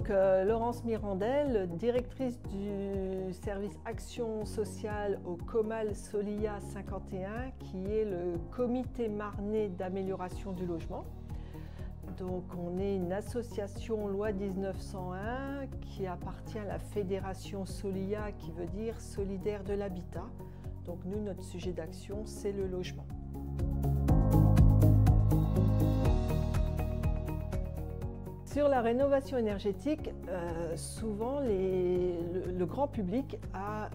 Donc Laurence Mirandel, directrice du service action sociale au Comal Solia 51, qui est le comité marnais d'amélioration du logement. Donc on est une association loi 1901 qui appartient à la fédération Solia, qui veut dire solidaire de l'habitat. Donc nous, notre sujet d'action, c'est le logement. Sur la rénovation énergétique, souvent le grand public a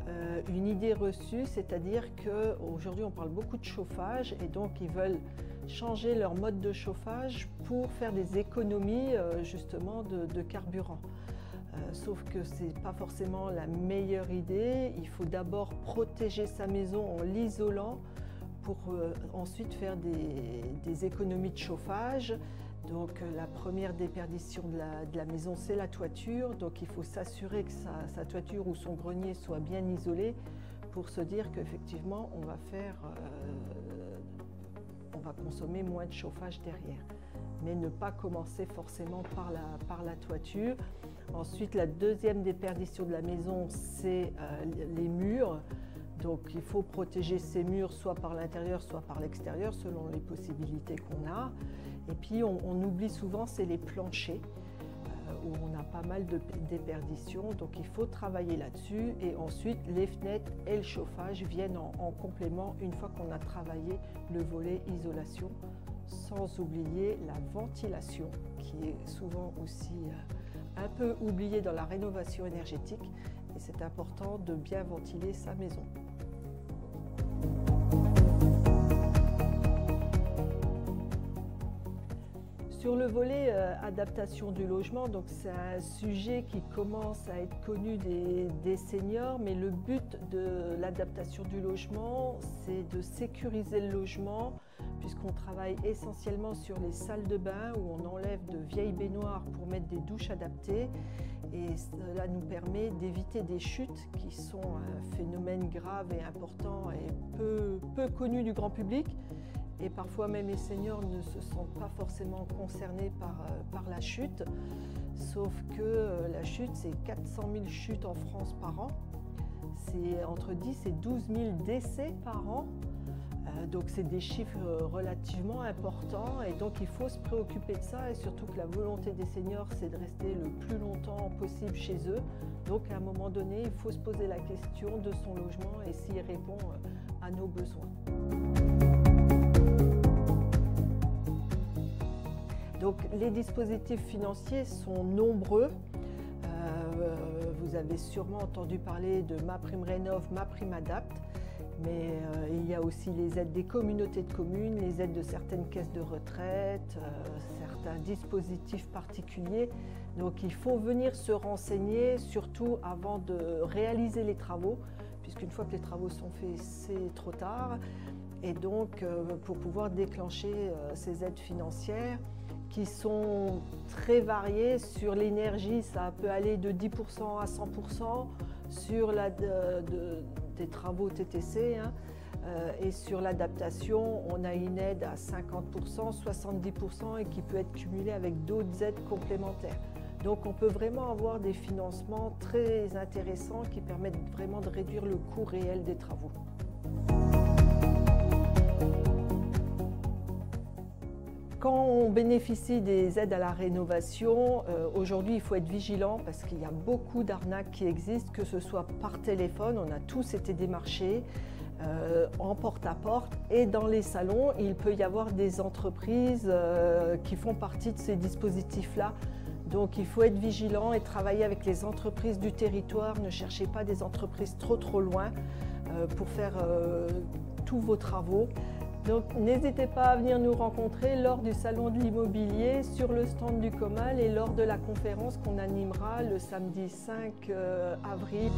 une idée reçue, c'est-à-dire qu'aujourd'hui on parle beaucoup de chauffage et donc ils veulent changer leur mode de chauffage pour faire des économies justement de carburant. Sauf que ce n'est pas forcément la meilleure idée. Il faut d'abord protéger sa maison en l'isolant pour ensuite faire des économies de chauffage. Donc la première déperdition de la maison, c'est la toiture. Donc il faut s'assurer que sa toiture ou son grenier soit bien isolé pour se dire qu'effectivement on va consommer moins de chauffage derrière. Mais ne pas commencer forcément par la toiture. Ensuite, la deuxième déperdition de la maison, c'est les murs. Donc il faut protéger ces murs soit par l'intérieur, soit par l'extérieur, selon les possibilités qu'on a. Et puis on oublie souvent, c'est les planchers, où on a pas mal de déperditions. Donc il faut travailler là-dessus. Et ensuite, les fenêtres et le chauffage viennent en complément une fois qu'on a travaillé le volet isolation, sans oublier la ventilation, qui est souvent aussi un peu oubliée dans la rénovation énergétique. Et c'est important de bien ventiler sa maison. Sur le volet adaptation du logement, donc c'est un sujet qui commence à être connu des seniors, mais le but de l'adaptation du logement, c'est de sécuriser le logement, puisqu'on travaille essentiellement sur les salles de bain où on enlève de vieilles baignoires pour mettre des douches adaptées. Et cela nous permet d'éviter des chutes qui sont un phénomène grave et important et peu connu du grand public. Et parfois même les seniors ne se sentent pas forcément concernés par la chute. Sauf que la chute, c'est 400 000 chutes en France par an. C'est entre 10 et 12 000 décès par an. Donc c'est des chiffres relativement importants et donc il faut se préoccuper de ça et surtout que la volonté des seniors, c'est de rester le plus longtemps possible chez eux. Donc à un moment donné, il faut se poser la question de son logement et s'il répond à nos besoins. Donc les dispositifs financiers sont nombreux. Vous avez sûrement entendu parler de MaPrimeRénov', MaPrimeAdapt', mais il y a aussi les aides des communautés de communes, les aides de certaines caisses de retraite, certains dispositifs particuliers. Donc il faut venir se renseigner, surtout avant de réaliser les travaux, puisqu'une fois que les travaux sont faits, c'est trop tard. Et donc pour pouvoir déclencher ces aides financières, qui sont très variées. Sur l'énergie, ça peut aller de 10% à 100%, sur des travaux TTC, et sur l'adaptation, on a une aide à 50%, 70% et qui peut être cumulée avec d'autres aides complémentaires. Donc on peut vraiment avoir des financements très intéressants qui permettent vraiment de réduire le coût réel des travaux. Quand on bénéficie des aides à la rénovation, aujourd'hui il faut être vigilant parce qu'il y a beaucoup d'arnaques qui existent, que ce soit par téléphone, on a tous été démarchés, en porte-à-porte et dans les salons, il peut y avoir des entreprises qui font partie de ces dispositifs-là. Donc il faut être vigilant et travailler avec les entreprises du territoire, ne cherchez pas des entreprises trop loin pour faire tous vos travaux. Donc n'hésitez pas à venir nous rencontrer lors du salon de l'immobilier, sur le stand du Comal et lors de la conférence qu'on animera le samedi 5 avril.